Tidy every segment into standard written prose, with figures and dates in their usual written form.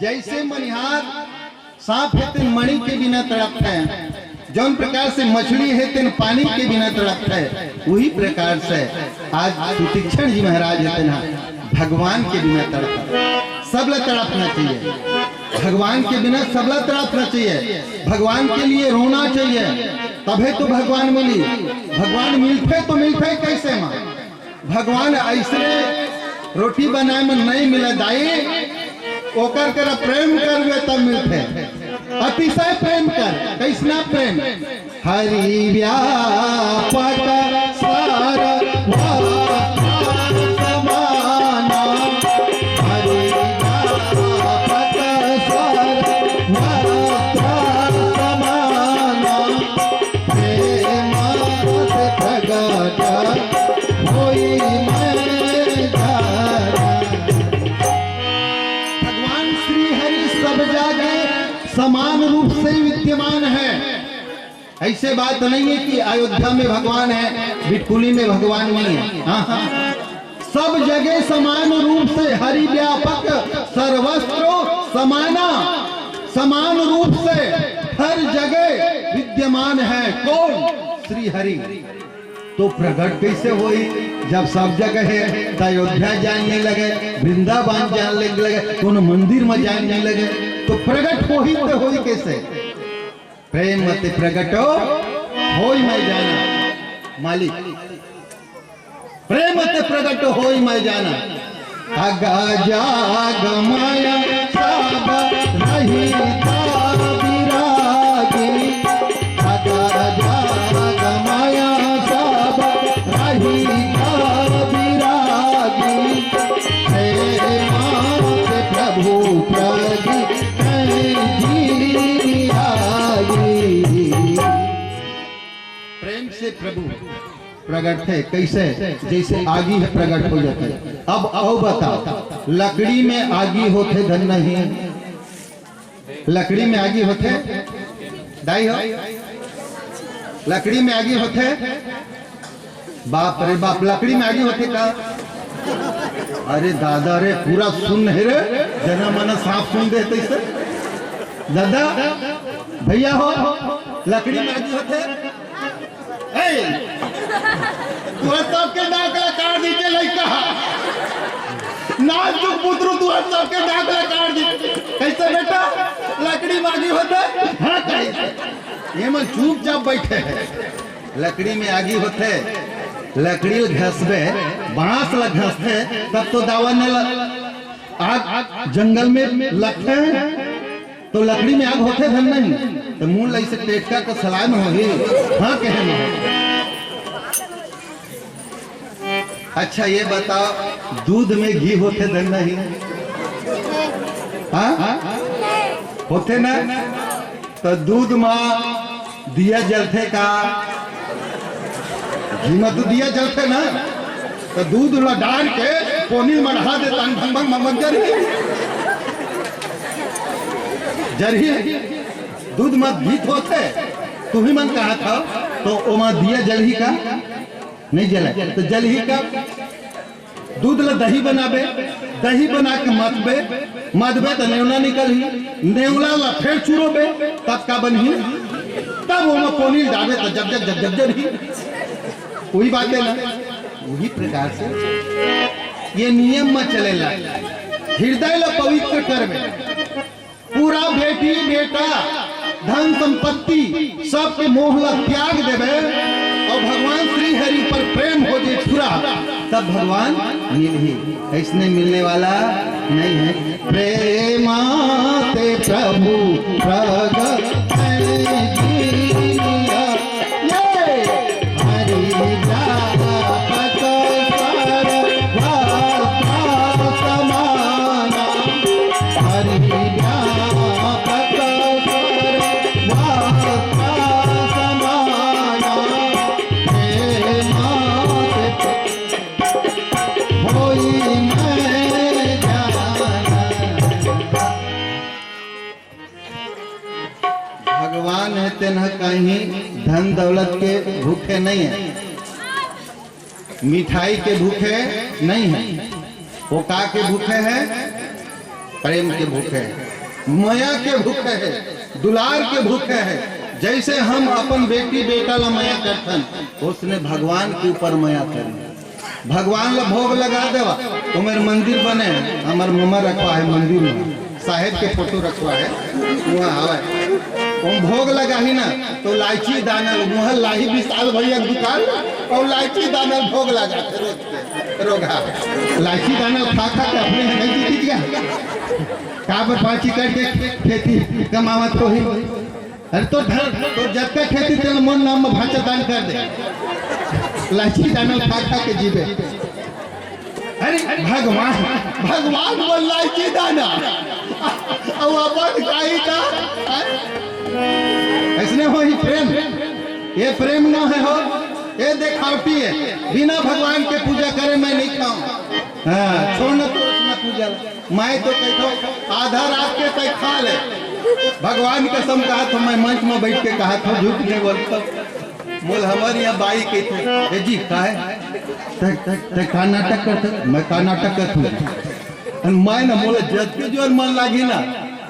जैसे मनिहार सांप है तेन मणि के बिना तड़पता है, जौन प्रकार से मछली है तेन पानी के बिना तड़पता है, वही प्रकार से आज सुतीक्षण जी महाराज है तेना भगवान के बिना तड़पता। सबला तड़पना चाहिए, भगवान के बिना सबला तड़पना चाहिए, भगवान के लिए रोना चाहिए, तभी तो भगवान मिली। भगवान मिलते कैसे माँ? भगवान ऐसे रोटी बनाए में नहीं मिले दाई, ओकर कर प्रेम करवे तब मिलते। अतिशय प्रेम कर, कैसना प्रेम? हरि व्यापक सारा समाना, हरि व्यापक सारा समाना, प्रेम से प्रगट होई मैं जाना। भगवान श्री हरि सब जगह समान रूप से विद्यमान है। ऐसे बात नहीं है कि अयोध्या में भगवान है, बिटकुली में भगवान नहीं है। हाँ, सब जगह समान रूप से हरि व्यापक सर्वस्त्र समाना, समान रूप से हर जगह विद्यमान है। कौन? श्री हरि। तो प्रकट कैसे हुई? जब सब जगह है तो अयोध्या जानने लगे, वृंदावन जानने लगे, कोनो मंदिर में जानने लगे, तो प्रकट हो ही तो होई कैसे? प्रेम मत प्रकटो होई मैं जाना मालिक, प्रेम मत प्रकटो होई मैं जाना। अगा जाग माया सब रही विरागी, अगा जाग माया सब रही विरागी, प्रभु प्रगी प्रेम से प्रभु प्रकट थे। कैसे? जैसे आगी है प्रकट हो जाते। अब आओ बताओ, लकड़ी में आगी होते धन नहीं? लकड़ी में आगी होते दाई हो? लकड़ी में आगी होते? बाप रे बाप, लकड़ी में आगी होते का? अरे दादा रे, पूरा सुन है रे, जना मना साफ सुन दे तैसे। दादा भैया हो, लकड़ी में आगी होते? सबके दाखला काट दीजिए लड़का, नाच जो पुत्र तू सबके दाखला काट दीजिए। कैसे बेटा? लकड़ी में आगी होते? हाँ कैसे? ये मन चुपचाप बैठे है। लकड़ी में आगी होते, लकड़ी घसबे, बांस ल घसते, तब तो दावन आग जंगल में लगते तो लकड़ी में आग होते धन नहीं, तो मुंह ऐसे टेटका को सलाम होगी। हाँ कहे ना। अच्छा ये बताओ, दूध में घी होते धन नहीं? हाँ होते ना? तो दूध में दिया जलते का? घी में तो दिया जलते ना, तो दूध ला डाल के पोनी में ढा देता भंग भंग भंग जरही दूध मत भीत होते। तू ही मन कहा था तो ओमा दिया जल ही का नहीं जला, तो जल ही का दूध ला दही बनाबे, दही बना के मदबे तो नेवला निकल ही, नेवला ला फिर चूरोबे, तब का बनही, तब ओमा पोनी डाले तो जब जब जब जब जब ही वही बात है ना। वही प्रकार से ये नियम में चलेला। हृदय ला पवित्र करबे, पूरा बेटी बेटा धन संपत्ति सबके मोह ला त्याग देवे और भगवान श्री हरि पर प्रेम हो जाए पूरा, तब भगवान मिल ही। ऐसने मिलने वाला नहीं है। प्रेमाते प्रभु प्रगट भगवान है तेना कहीं धन दौलत के भूखे नहीं है, मिठाई के भूखे नहीं है, वो का के भूखे हैं? प्रेम के भूखे हैं। माया के भूखे है, दुलार के भूखे है। जैसे हम अपन बेटी बेटा ला माया करथन, उसने भगवान के ऊपर माया करी। भगवान ला भोग लगा देवा तो मेरे मंदिर बने, हमार मम्मा रखवा है मंदिर में, साहेब के फोटो रखवा है वहाँ आवे, भोग लगा ही ना तो लाइची दाना मुँह लाही विशाल भैया दुकान और लाइची दाना भोग लगा रोगा लाइची दाना खा खा के अपने नहीं जीत गया कहाँ पर पाँची करके खेती कमावत तो ही। अरे तो जब का खेती तेल मन नाम में भाषा दान कर दे, लाइची दाना खा खा के जीवे। अरे भगवान भगवान बोल लाइची दाना अब अपन खाई था ऐसने हो ही प्रेम, ये प्रेम ना है हो, ये देखावटी है। बिना भगवान के पूजा करे मैं नहीं खाऊं। हाँ छोड़ना तो उसने पूजा मैं तो कहता आधा रात के तक खा ले। भगवान कसम कहा तो मैं मंच में बैठ के कहा था, झूठ नहीं बोलता। बोल हमारे यहाँ बाई के थे जी का है का नाटक करते, मैं का नाटक करता मैं ना बोले जब के जो मन लागी ना,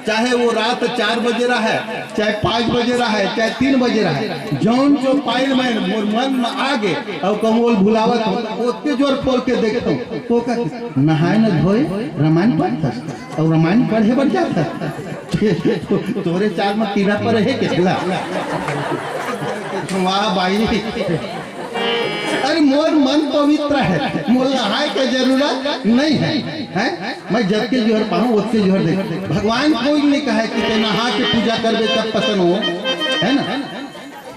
चाहे वो रात 4 बजे रहा है, चाहे 5 बजे रहा है, चाहे 3 बजे रहा है, जौन जो पाइल में मोर मन में आगे और कमोल भुलावत हो उतने जोर खोल के देखता हूँ तो का नहाए न धोए रामायण पढ़ता और रामायण पढ़े बढ़ जाता तोरे 4 में तीरा पर है किसला वाह भाई। अरे मोर मन पवित्र है, मोर नहाए के जरूरत नहीं है, हैं? मैं जब के जोहर पाऊँ उसके जोहर देख। भगवान कोई नहीं कहा कि ते नहा के पूजा करबे तब पसंद हो, है ना?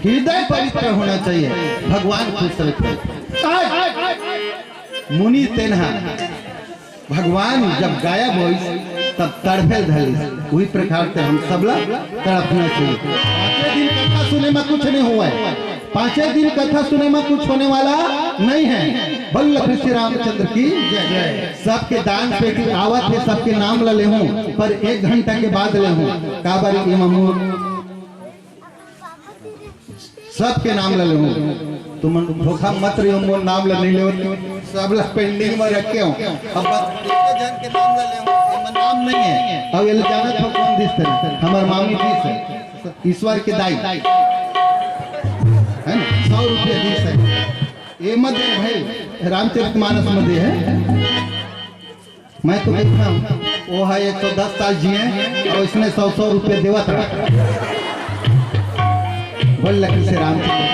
हृदय पवित्र होना चाहिए, भगवान खुश रहते। मुनि तेनहा भगवान जब गायब हो तब तड़फे धली, वही प्रकार से हम सब लोग तड़पना चाहिए। 5 दिन कथा सुने में कुछ नहीं हुआ है, 5 दिन कथा सुने में कुछ होने वाला नहीं है। बल्लभ श्री रामचंद्र की जय। सबके दान पे आवत है, सबके नाम ले हूँ पर 1 घंटा के बाद ले हूँ काबर सबके नाम ले हूँ। तुम धोखा मत रही हो, मोर नाम ले नहीं ले सब लोग पेंडिंग में रखे हो। अब जन के नाम ले हूँ, नाम नहीं है। अब ये जानत हो कौन दिस है, हमार मामी दिस है, ईश्वर के दाई है ना, 100 रुपये दिस है। ये मत भाई रामचरितमानस में दे है, मैं तो देखता हूँ वो है 110 साल जिए और इसने 100 रुपये देवा था। बोल से रामचंद्र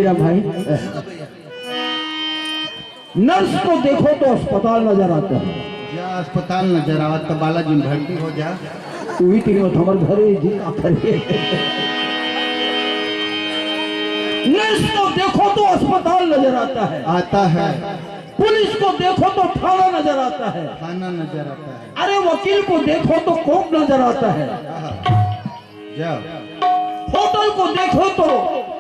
भाई। नर्स को देखो तो अस्पताल नजर आता है, जा अस्पताल नजर आवत तो बालाजी में भर्ती हो जा, वही तीन हमारे घरे जी नर्स को देखो तो अस्पताल नजर आता है, पुलिस को देखो तो थाना नजर आता है, थाना नजर आता है, अरे वकील को देखो तो कोर्ट नजर आता है, जाओ होटल को देखो तो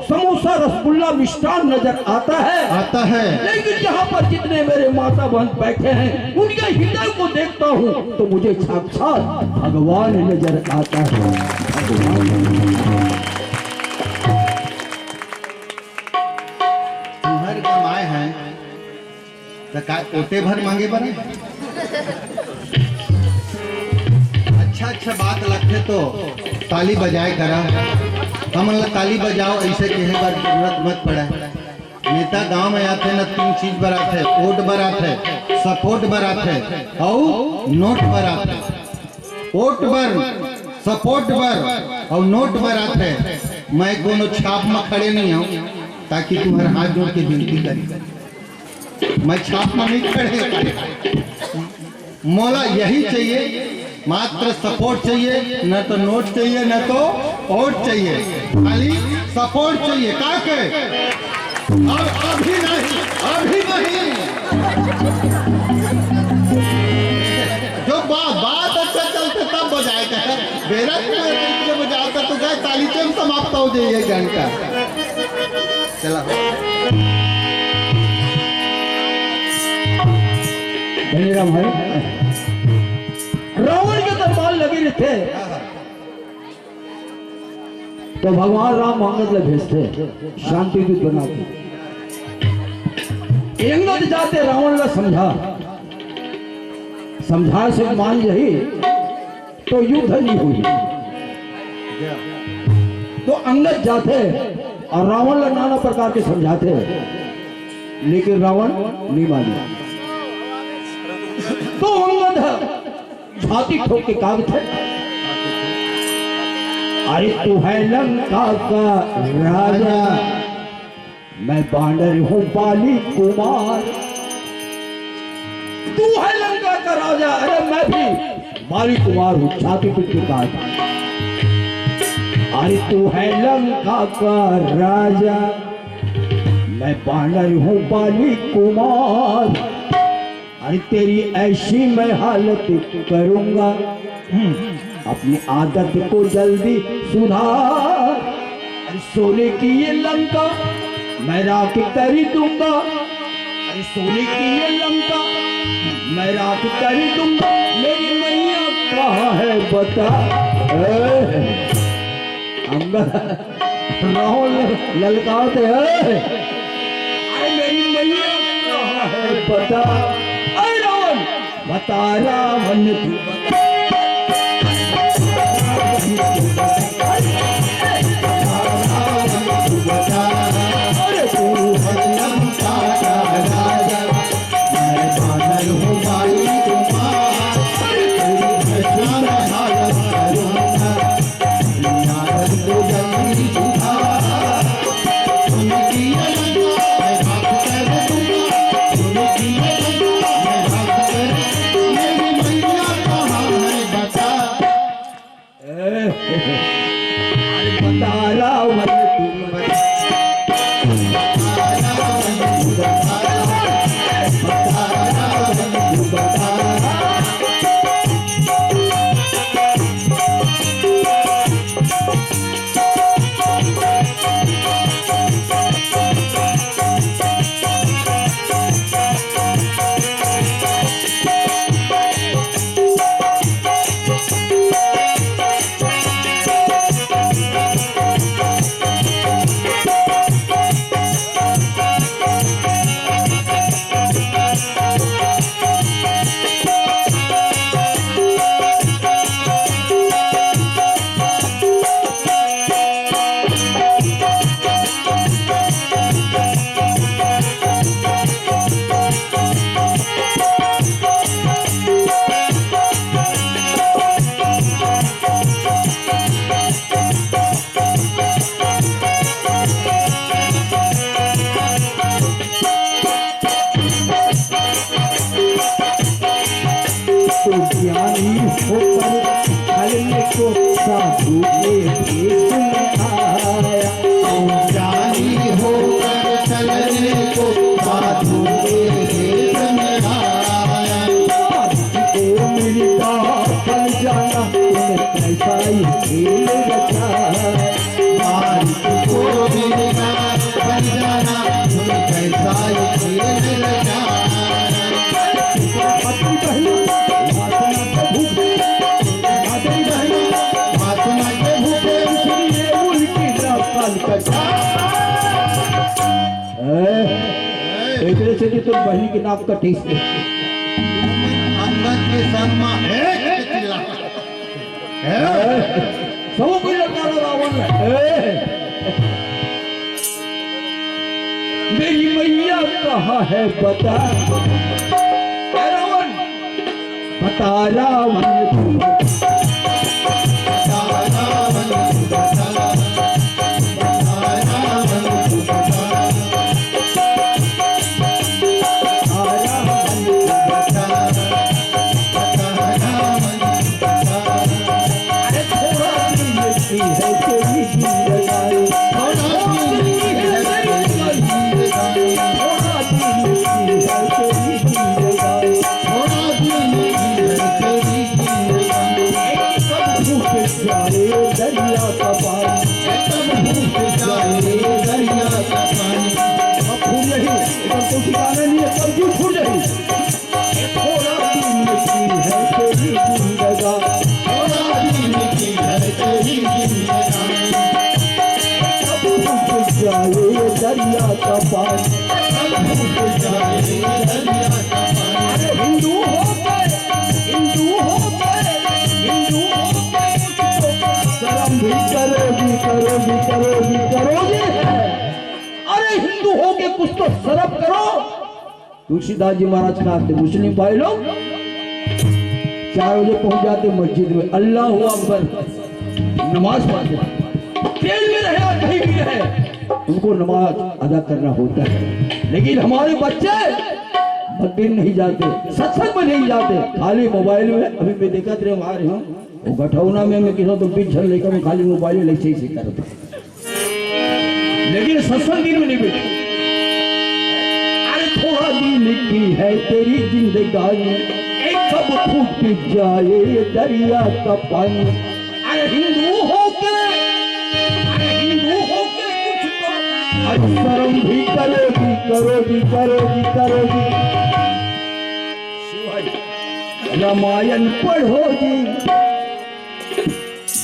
समोसा रसगुल्ला मिष्ठान नजर आता है। लेकिन यहाँ पर जितने मेरे माता बहन बैठे हैं उनके हृदय को देखता हूँ तो मुझे साक्षात भगवान नजर आता है। तुम्हारे कमाए हैं तो का ओटे भर मांगे बने अच्छा बात लगते तो ताली बजाए करा, हम ताली बजाओ ऐसे कहे बार जरूरत मत पड़े। नेता गांव में आते न 3 चीज बरात है, वोट बरात है, सपोर्ट बरात है और नोट बरात है। वोट बर, सपोर्ट बर और नोट बरात है। मैं कोनो छाप में खड़े नहीं हूँ, ताकि तुम्हारे हाथ जोड़ के विनती करी। मैं छापना नहीं खड़े, मौला यही चाहिए, मात्र सपोर्ट चाहिए, न तो नोट चाहिए न तो वोट चाहिए, खाली सपोर्ट चाहिए। का के अभी नहीं, अभी नहीं। जो बात अच्छा चलते तब बजाएगा, बेरा बजाता तो गए ताली से समाप्त हो जाइए घंटा। चला धन्यराम भाई, रावण के दरबार लगे रहते तो भगवान राम अंगद ले भेजते, शांति दूत बना के। अंगद जाते रावण ला समझा से मान रही तो युद्ध नहीं हुई। तो अंगद जाते और रावण ला नाना प्रकार के समझाते, लेकिन रावण नहीं माना। तो अंगद छाती ठोक के काग थे, अरे तू है लंका का राजा, मैं बानर हूँ बाली कुमार। तू है लंका का राजा, अरे मैं भी बाली कुमार हूँ। छाती पीट के काग, अरे तू है लंका का राजा, मैं बानर हूँ बाली कुमार। अरे तेरी ऐसी मैं हालत करूंगा, अपनी आदत को जल्दी सुधार। अरे सोने की ये लंका मैं राख कर दूंगा, अरे सोने की ये लंका मैं राख कर दूंगा। मेरी मैया कहाँ है बता। राहुल ललकारते हैं, अरे मेरी मैया कहाँ है बता। अरे रावण बता, रावण तू बता। अरे तू लंका का राजा, मैं बानर हूँ बाली कुमार। तेरी ऐसी मैं हालत करूंगा, आदत को जल्दी सुधार। उनकी ये लंका मैं राख कर दूंगा, उनकी ये लंका मैं राख कर दूंगा। मेरी मैया कहाँ है बता। अरे बता रावण तू बता। ज्ञानी होकर चलने को साधु के भेष में आया। ज्ञानी होकर चलने को साधु के भेष में आया। को मिलता फल जाना, तुम्हें कैसा ही खेल रचाया। को मिलता फल जाना, तुम्हें कैसा ही खेल रचाया। से तो बहनी के नाम का टेस्ट अंगद के संग सब कोई लड़का रावण है। मेरी मैया कहाँ है बता। रावण बता, रावण मिलती है तेरी जिंदगानी, थोड़ा सी मिलती है तेरी जिंदगानी, थोड़ा सी मिलती है तेरी जिंदगानी, थोड़ा सी मिलती है तेरी जिंदगानी। सब भूख जाए दरिया का पानी, सब भूख जाए दरिया का पानी। अब फूल नहीं, एकदम कोई ठिकाना नहीं है, सब क्यों फूल नहीं? थोड़ा सी मिलती है तेरी जिंदगानी, थोड़ा सी मिलती है तेरी जिंदगानी। सब भूख जाए दरिया का पानी, सब भूख जाए दरिया का पानी। अरे हिंदू हो गए, हिंदू हो गए, हिंदू हो गए, कुछ तो शर्म भी करोगी, करोगी, करोगी, करोगी है। अरे हिंदू हो के कुछ तो शर्म करो। तुलसीदास जी महाराज कहा थे, मुस्लिम भाई लोग 4 बजे पहुंच जाते मस्जिद में, अल्लाह अकबर नमाज पढ़ते, जेल में रहे और कहीं भी रहे, उनको नमाज अदा करना होता है। लेकिन हमारे बच्चे मंदिर नहीं जाते, सत्संग में नहीं जाते, खाली मोबाइल में। अभी मैं देखा थे हमारे यहाँ वो गठौना में मैं किसी तो 20 जन लेकर खाली मोबाइल में ऐसे ही करते, लेकिन सत्संग दिन में नहीं बैठे। थोड़ा दी लिखी है तेरी जिंदगानी, एक कब फूट जाए दरिया का पानी। अरे हिंदू होके, अरे हिंदू होके कुछ तो शर्म भी करोगी, करोगी, करोगी, करोगी। रामायण पढ़ोगी,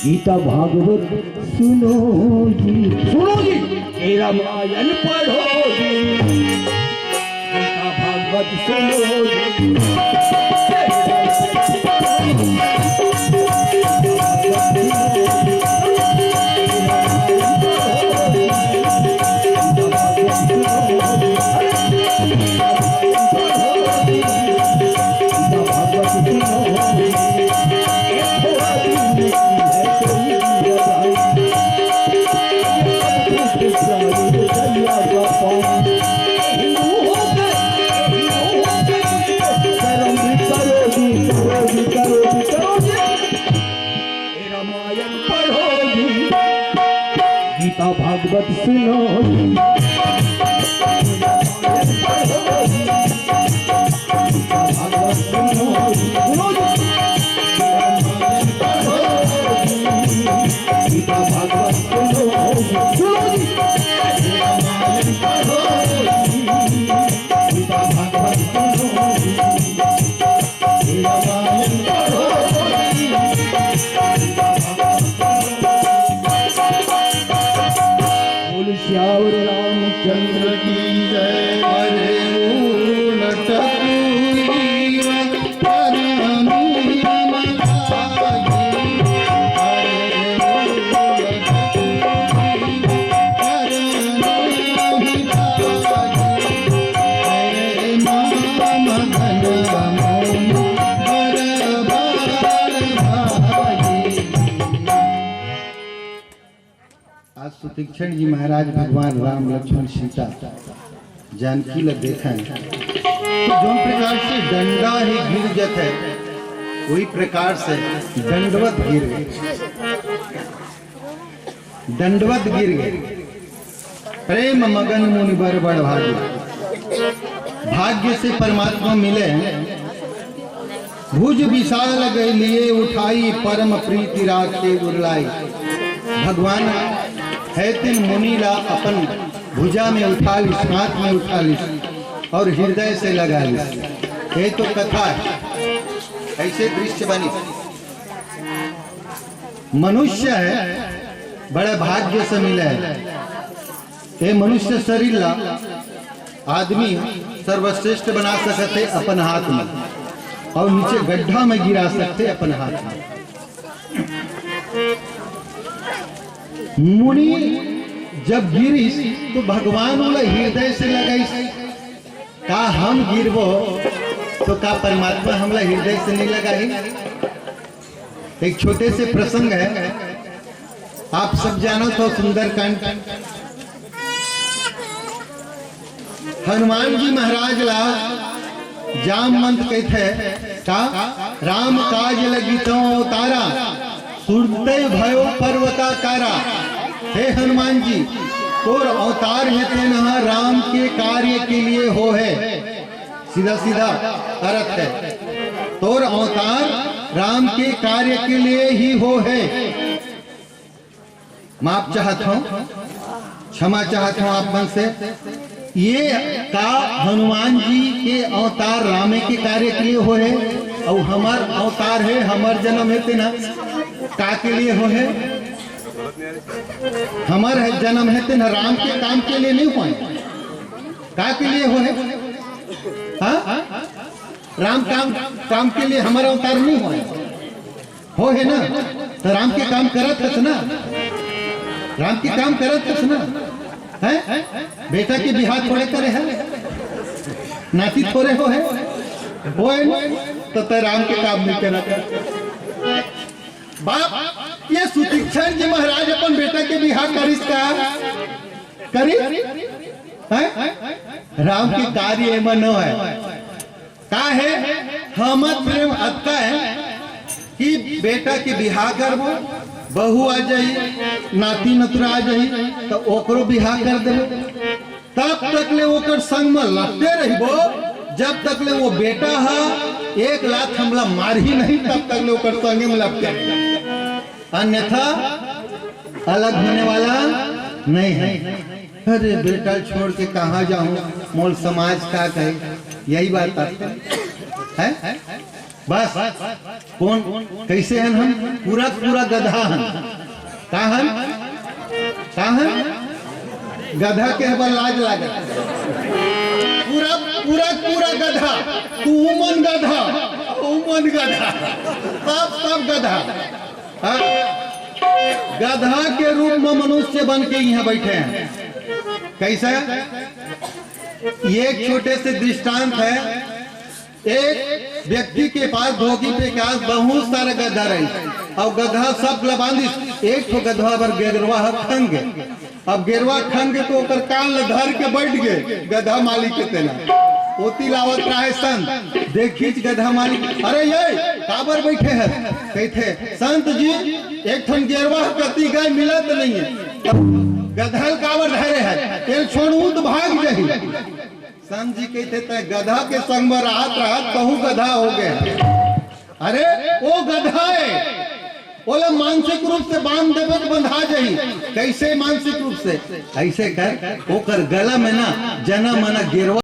गीता भागवत सुनोगी, सुनोगी, रामायण पढ़ोगी, भागवत सुनोगी। गीता भागवत सुनोगी, भागवत सुनोगी, गीता भागवत सुनोगी, गीता भागवत सुनोगी। श्यावर रामचंद्र की जय। अरे आज सुतीक्षण जी महाराज भगवान राम लक्ष्मण सीता जानकी ल देखन तो जो प्रकार से डंडा ही गिर जाता है वही प्रकार से दंडवत गिर गए, दंडवत गिर गए। प्रेम मगन मुनि बर बड़ भाग्य, भाग्य से परमात्मा मिले भुज विशाल गए लिए उठाई परम प्रीति राखे उरलाई। भगवान है तिन मुनि ला अपन भुजा में उठा लिस, हाथ में उठा लिस और हृदय से लगा लिस। ये तो कथा है, ऐसे दृश्य बनी। मनुष्य है बड़े भाग्य से मिले है। ये मनुष्य शरीर ला आदमी सर्वश्रेष्ठ बना सकते अपन हाथ में और नीचे गड्ढा में गिरा सकते अपन हाथ में। मुनि जब गिरिस तो भगवान बोला हृदय से लगाइस, का हम गिरबो तो का परमात्मा हमला हृदय से नहीं लगाई। एक छोटे से प्रसंग है, आप सब जानो तो सुंदरकांड। हनुमान जी महाराज ला जामवंत कहते का राम काज लगी तो तारा सुरते भयो पर्वताकारा। हे हनुमान जी, तोर अवतार हेते न राम के कार्य के लिए हो है। सीधा सीधा अर्थ है, तोर अवतार राम के कार्य के लिए ही हो है। माफ चाहता हूं, क्षमा चाहता हूं आप मन से। ये का हनुमान जी के अवतार रामे के कार्य के लिए हो है, और हमार अवतार है, हमार जन्म है ना का के लिए हो है। हमार है जन्म है ना राम के काम के लिए नहीं हुआ, का के लिए हो है। हाँ, राम काम के लिए हमारा अवतार नहीं हुआ हो है ना। तो राम के काम करत है ना, राम के काम करत है ना। है बेटा के बिहार थोड़े करे है, नाती थोड़े हो है तो राम के काम नहीं करत। बाप ये सुतीक्षण जी महाराज अपन बेटा के बिहार करिस का करी राम के कार्य में न है का है। हमर प्रेम अत्ता है कि बेटा के बिहार करबो, बहू आ जाई, नाती नतरा आ जाई, तो ओकरो बिहार कर देबो। तब तक ले ओकर संग में लड़ते रहिबो, जब तक ले वो बेटा है एक लाख हमला मार ही नहीं, तब तक ले ओकर संगे में लड़ते, अन्यथा अलग होने वाला नहीं है। अरे बेटा छोड़ के कहाँ जाऊं, मोल समाज का कहे, यही बात है। बस कौन कैसे हैं हम, पूरा पूरा गधा हैं। कहाँ गधा के हबर लाज लागे, पूरा पूरा पूरा गधा। तू मन गधा, मन गधा, सब गधा। गधा के रूप में मनुष्य बन के यहाँ बैठे हैं। कैसा, ये एक छोटे से दृष्टांत है। एक व्यक्ति के पास धोखी पे पास बहुत सारा गधा रही, अब गधा सब लबांदी। एक तो गधा पर गेरवा खंग, अब गेरवा खंग तो ओकर कान धर के बैठ गए गधा मालिक के तेना। ओती लावत रहे संत, देखिच गधा मालिक, अरे ये काबर बैठे हैं, कहते संत जी एक ठन गेरवा कती गाय मिलत नहीं है, गधल काबर धरे है, तेल छोड़ू तो भाग जाही। संत जी कहते थे गधा के संग में राहत कहूँ गधा हो गया। अरे वो गधा है, बोले मानसिक रूप से बांध देवे तो बंधा जाही। कैसे मानसिक रूप से, ऐसे कर ओकर गला में ना जना मना गिरवा